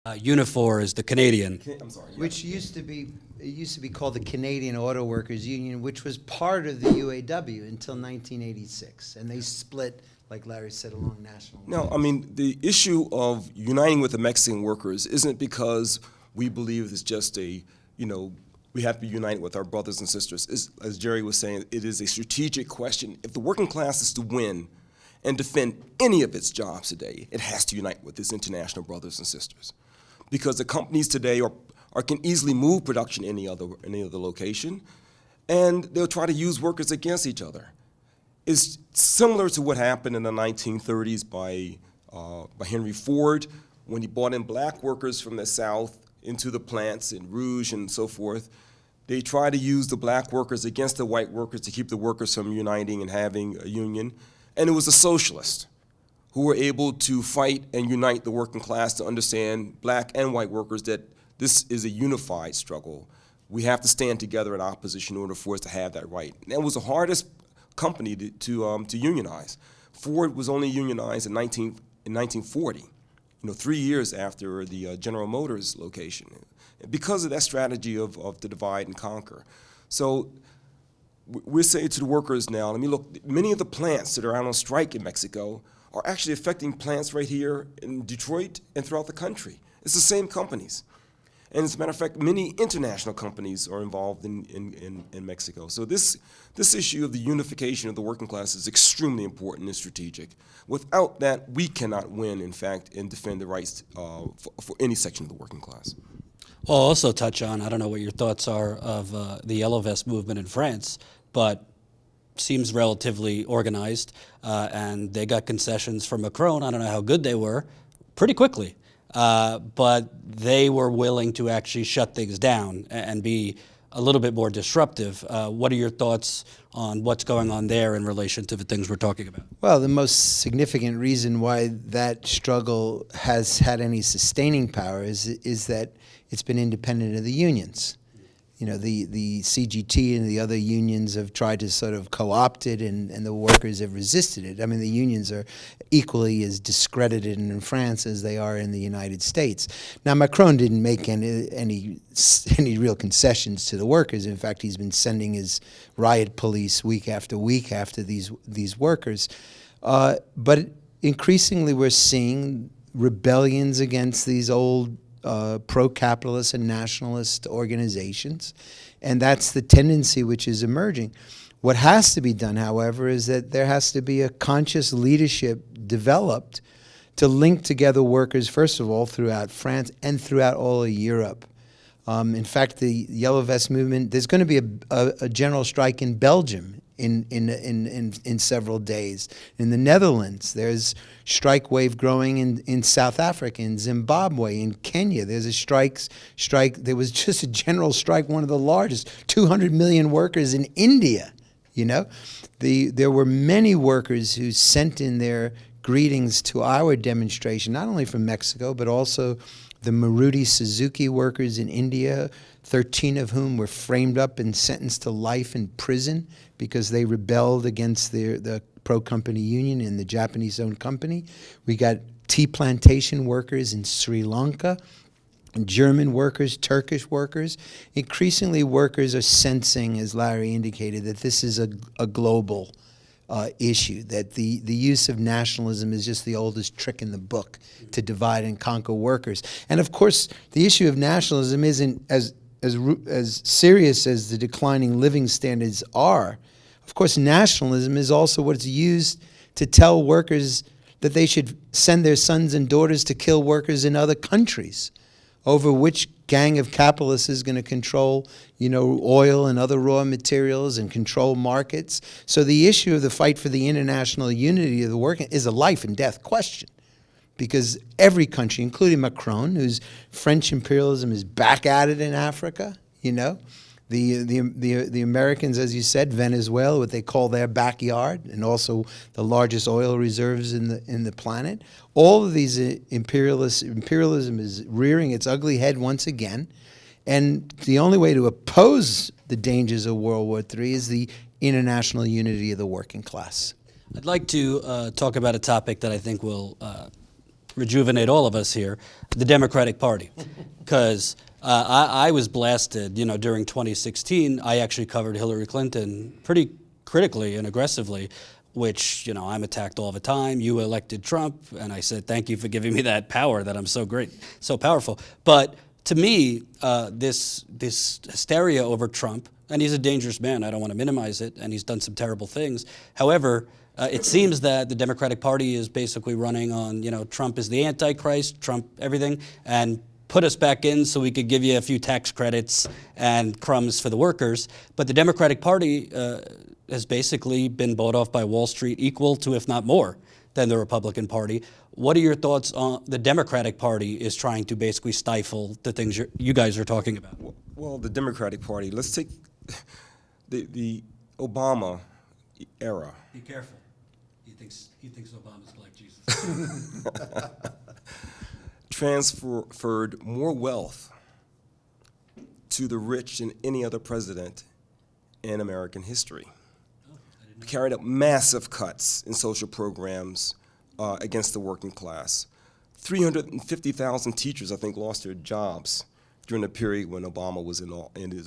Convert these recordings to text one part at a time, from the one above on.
Unifor is the Canadian. I'm sorry. Which used to be called the Canadian Auto Workers Union, which was part of the UAW until 1986, and they split, like Larry said, along national lines. No, I mean, the issue of uniting with the Mexican workers isn't because we believe it's just we have to be united with our brothers and sisters. As Jerry was saying, it is a strategic question. If the working class is to win and defend any of its jobs today, it has to unite with its international brothers and sisters. Because the companies today can easily move production any other location, and they'll try to use workers against each other. It's similar to what happened in the 1930s by Henry Ford when he brought in black workers from the South into the plants in Rouge and so forth. They tried to use the black workers against the white workers to keep the workers from uniting and having a union. And it was the socialists who were able to fight and unite the working class to understand, black and white workers, that this is a unified struggle. We have to stand together in opposition in order for us to have that right. And that was the hardest company to unionize. Ford was only unionized in 1940, 3 years after the General Motors location, because of that strategy of the divide and conquer. So we're saying to the workers now, look, many of the plants that are out on strike in Mexico are actually affecting plants right here in Detroit and throughout the country. It's the same companies. And as a matter of fact, many international companies are involved in Mexico. So this issue of the unification of the working class is extremely important and strategic. Without that, we cannot win, in fact, and defend the rights for any section of the working class. Well, I'll also touch on, I don't know what your thoughts are of the Yellow Vest movement in France, but seems relatively organized, and they got concessions from Macron. I don't know how good they were, pretty quickly. But they were willing to actually shut things down and be a little bit more disruptive. What are your thoughts on what's going on there in relation to the things we're talking about? Well, the most significant reason why that struggle has had any sustaining power is that it's been independent of the unions. The CGT and the other unions have tried to sort of co-opt it, and the workers have resisted it. The unions are equally as discredited in France as they are in the United States. Now, Macron didn't make any real concessions to the workers. In fact, he's been sending his riot police week after these workers. But increasingly, we're seeing rebellions against these old pro-capitalist and nationalist organizations, and that's the tendency which is emerging. What has to be done, however, is that there has to be a conscious leadership developed to link together workers, first of all, throughout France and throughout all of Europe. In fact, the Yellow Vest movement, there's going to be a general strike in Belgium in several days. In the Netherlands, there's strike wave growing in South Africa, in Zimbabwe, in Kenya. There's a strike. There was just a general strike, one of the largest, 200 million workers in India. There were many workers who sent in their greetings to our demonstration, not only from Mexico, but also the Maruti Suzuki workers in India, 13 of whom were framed up and sentenced to life in prison because they rebelled against the pro-company union in the Japanese-owned company. We got tea plantation workers in Sri Lanka, German workers, Turkish workers. Increasingly, workers are sensing, as Larry indicated, that this is a global issue, that the use of nationalism is just the oldest trick in the book to divide and conquer workers. And of course, the issue of nationalism isn't as serious as the declining living standards are. Of course, nationalism is also what's used to tell workers that they should send their sons and daughters to kill workers in other countries over which gang of capitalists is going to control, oil and other raw materials and control markets. So the issue of the fight for the international unity of the working is a life and death question, because every country, including Macron, whose French imperialism is back at it in Africa, the Americans, as you said, Venezuela, what they call their backyard, and also the largest oil reserves in the planet. All of these imperialism is rearing its ugly head once again, and the only way to oppose the dangers of World War III is the international unity of the working class. I'd like to talk about a topic that I think will rejuvenate all of us here, the Democratic Party. Because I was blasted, during 2016. I actually covered Hillary Clinton pretty critically and aggressively, which, I'm attacked all the time. You elected Trump, and I said, thank you for giving me that power, that I'm so great, so powerful. But to me, this hysteria over Trump, and he's a dangerous man, I don't want to minimize it, and he's done some terrible things. However, it seems that the Democratic Party is basically running on, Trump is the Antichrist, Trump everything, and put us back in so we could give you a few tax credits and crumbs for the workers. But the Democratic Party has basically been bought off by Wall Street, equal to, if not more, than the Republican Party. What are your thoughts on the Democratic Party is trying to basically stifle the things you guys are talking about? Well, the Democratic Party, let's take the Obama era. Be careful. He thinks Obama's like Jesus. Transferred more wealth to the rich than any other president in American history. Carried out massive cuts in social programs against the working class. 350,000 teachers, I think, lost their jobs during the period when Obama was in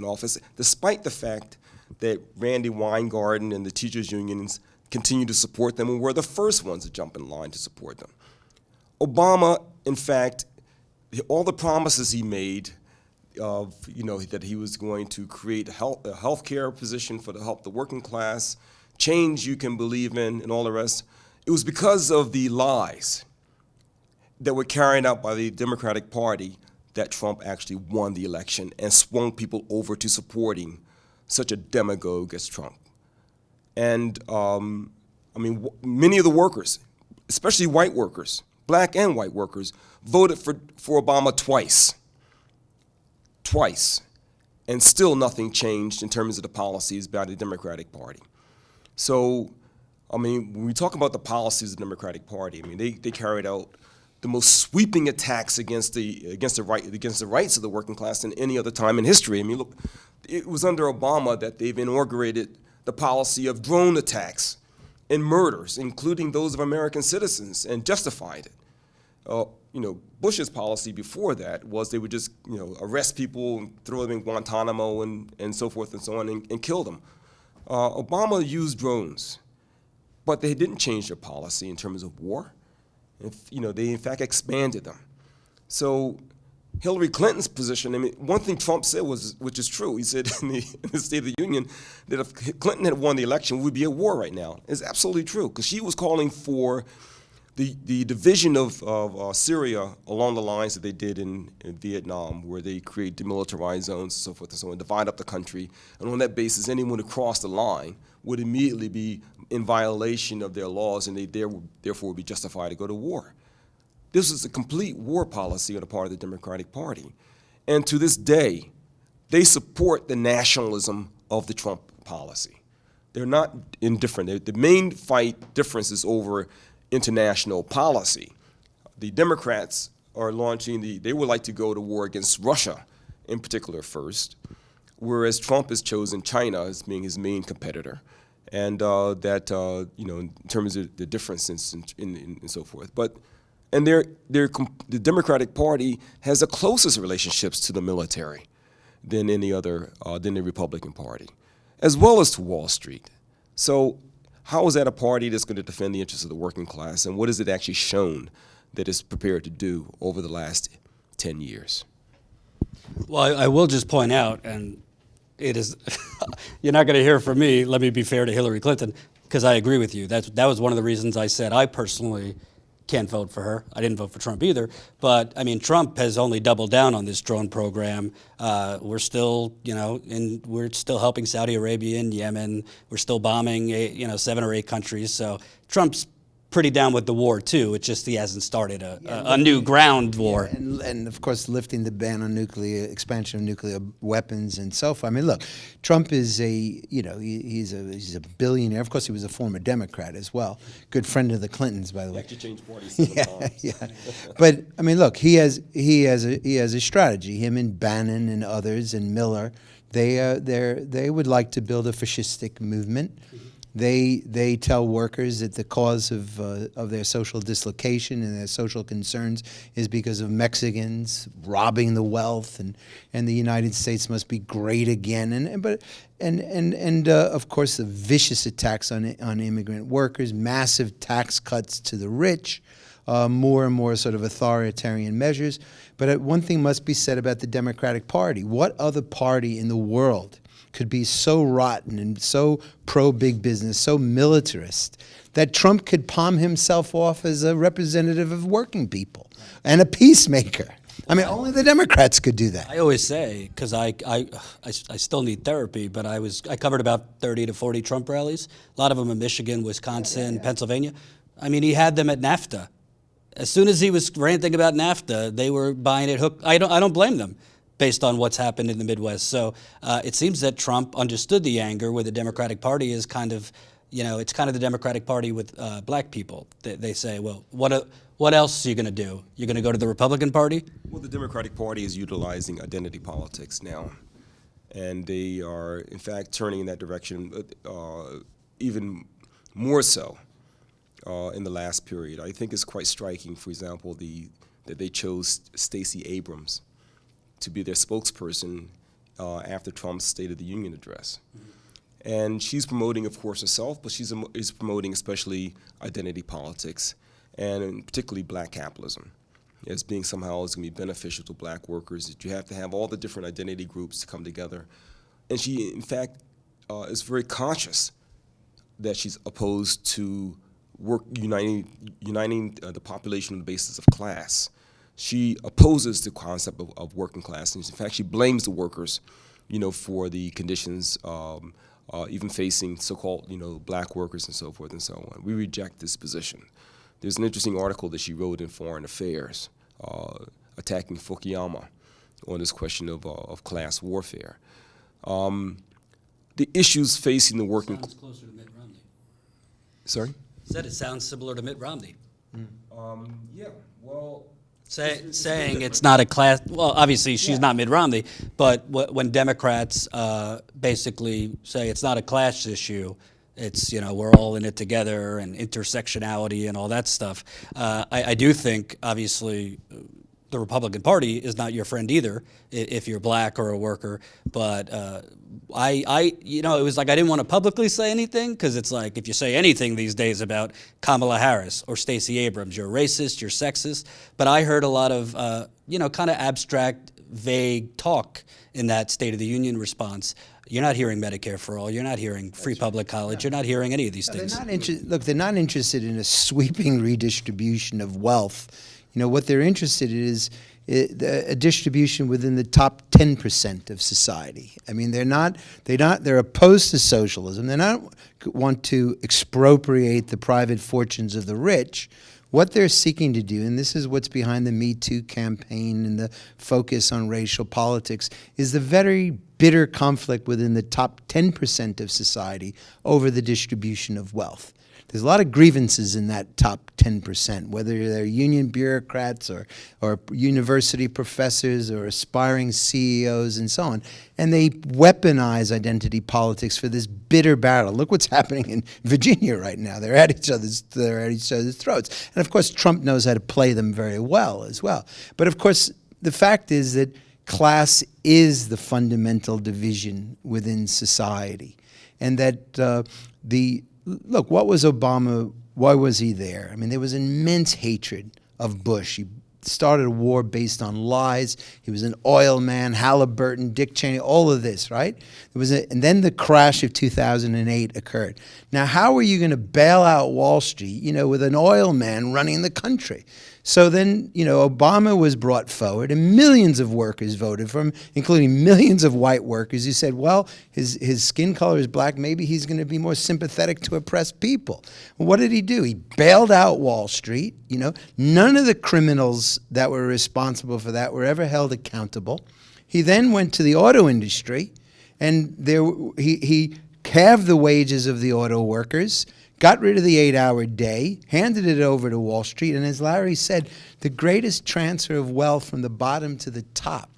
office, despite the fact that Randy Weingarten and the teachers' unions continued to support them and were the first ones to jump in line to support them. Obama, in fact, all the promises he made of, that he was going to create a health care position for to help the working class, change you can believe in, and all the rest, it was because of the lies that were carried out by the Democratic Party that Trump actually won the election and swung people over to supporting such a demagogue as Trump. And many of the workers, especially white workers, black and white workers, voted for Obama twice, and still nothing changed in terms of the policies by the Democratic Party. So, when we talk about the policies of the Democratic Party, they carried out the most sweeping attacks against the rights of the working class than any other time in history. Look, it was under Obama that they've inaugurated the policy of drone attacks and murders, including those of American citizens, and justified it. Bush's policy before that was they would just, arrest people and throw them in Guantanamo and so forth and so on and kill them. Obama used drones, but they didn't change their policy in terms of war. They in fact expanded them. So Hillary Clinton's position, one thing Trump said which is true, he said in the State of the Union that if Clinton had won the election, we'd be at war right now. It's absolutely true, because she was calling for the division of Syria along the lines that they did in Vietnam, where they create demilitarized zones and so forth and so on, divide up the country, and on that basis, anyone who crossed the line would immediately be in violation of their laws, and they therefore would be justified to go to war. This is a complete war policy on the part of the Democratic Party. And to this day, they support the nationalism of the Trump policy. They're not indifferent. The main difference is over international policy. The Democrats are they would like to go to war against Russia in particular first, whereas Trump has chosen China as being his main competitor. And in terms of the differences and so forth. And the Democratic Party has the closest relationships to the military than any other, than the Republican Party, as well as to Wall Street. So how is that a party that's going to defend the interests of the working class, and what has it actually shown that it's prepared to do over the last 10 years? Well, I will just point out, and it is, you're not going to hear from me, let me be fair to Hillary Clinton, because I agree with you. That was one of the reasons I said I personally can't vote for her. I didn't vote for Trump either. But, Trump has only doubled down on this drone program. We're still, we're still helping Saudi Arabia and Yemen. We're still bombing, 7 or 8 countries. So Trump's pretty down with the war too. It's just he hasn't started a new ground war. Yeah, and of course lifting the ban on expansion of nuclear weapons and so forth. Look, Trump is he's a billionaire. Of course, he was a former Democrat as well. Good friend of the Clintons, by the way. Actually changed parties. Yeah. But look, he has a strategy. Him and Bannon and others and Miller, they would like to build a fascistic movement. They tell workers that the cause of their social dislocation and their social concerns is because of Mexicans robbing the wealth, and the United States must be great again. And of course the vicious attacks on immigrant workers, massive tax cuts to the rich, more and more sort of authoritarian measures. But one thing must be said about the Democratic Party. What other party in the world could be so rotten and so pro-big business, so militarist, that Trump could palm himself off as a representative of working people and a peacemaker? I mean, only the Democrats could do that. I always say, because I still need therapy, but I covered about 30 to 40 Trump rallies, a lot of them in Michigan, Wisconsin, Pennsylvania. I mean, he had them at NAFTA. As soon as he was ranting about NAFTA, they were buying it hook. I don't blame them, based on what's happened in the Midwest. So it seems that Trump understood the anger where the Democratic Party is kind of, it's kind of the Democratic Party with black people. They say, well, what else are you going to do? You're going to go to the Republican Party? Well, the Democratic Party is utilizing identity politics now, and they are, in fact, turning in that direction even more so in the last period. I think it's quite striking, for example, that they chose Stacey Abrams to be their spokesperson after Trump's State of the Union address. Mm-hmm. And she's promoting, of course, herself, but she's promoting especially identity politics, and particularly black capitalism, as being somehow is going to be beneficial to black workers, that you have to have all the different identity groups to come together. And she, in fact, is very conscious that she's opposed to uniting the population on the basis of class. She opposes the concept of working class, and in fact, she blames the workers, for the conditions, even facing so-called, black workers and so forth and so on. We reject this position. There's an interesting article that she wrote in Foreign Affairs, attacking Fukuyama on this question of class warfare. The issues facing the working. Sounds closer to Mitt Romney. Sorry? Said it sounds similar to Mitt Romney. Yeah. Well. Saying it's not a class. Well, obviously she's not Mitt Romney, but when Democrats basically say it's not a class issue, it's we're all in it together and intersectionality and all that stuff. I do think obviously the Republican Party is not your friend either if you're black or a worker. But it was like I didn't want to publicly say anything because it's like if you say anything these days about Kamala Harris or Stacey Abrams, you're racist, you're sexist. But I heard a lot of kind of abstract, vague talk in that State of the Union response. You're not hearing Medicare for all. You're not hearing free public college. You're not hearing any of these things. They're not interested in a sweeping redistribution of wealth. What they're interested in is a distribution within the top 10% of society. I mean, they're opposed to socialism. They don't want to expropriate the private fortunes of the rich. What they're seeking to do, and this is what's behind the Me Too campaign and the focus on racial politics, is the very bitter conflict within the top 10% of society over the distribution of wealth. There's a lot of grievances in that top 10%, whether they're union bureaucrats or university professors or aspiring CEOs and so on. And they weaponize identity politics for this bitter battle. Look what's happening in Virginia right now. They're at each other's throats. And of course, Trump knows how to play them very well as well. But of course, the fact is that class is the fundamental division within society. And that Look, what was Obama, why was he there? I mean, there was immense hatred of Bush. He started a war based on lies. He was an oil man, Halliburton, Dick Cheney, all of this, right? And then the crash of 2008 occurred. Now, how are you going to bail out Wall Street, with an oil man running the country? So then, Obama was brought forward, and millions of workers voted for him, including millions of white workers who said, well, his skin color is black, maybe he's going to be more sympathetic to oppressed people. Well, what did he do? He bailed out Wall Street. None of the criminals that were responsible for that were ever held accountable. He then went to the auto industry, and he halved the wages of the auto workers, got rid of the 8-hour day, handed it over to Wall Street, and as Larry said, the greatest transfer of wealth from the bottom to the top.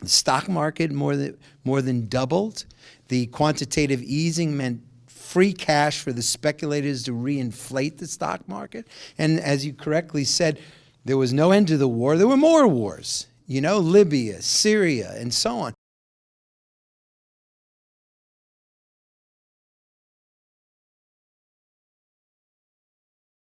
The stock market more than doubled. The quantitative easing meant free cash for the speculators to reinflate the stock market. And as you correctly said, there was no end to the war. There were more wars, you know, Libya, Syria, and so on.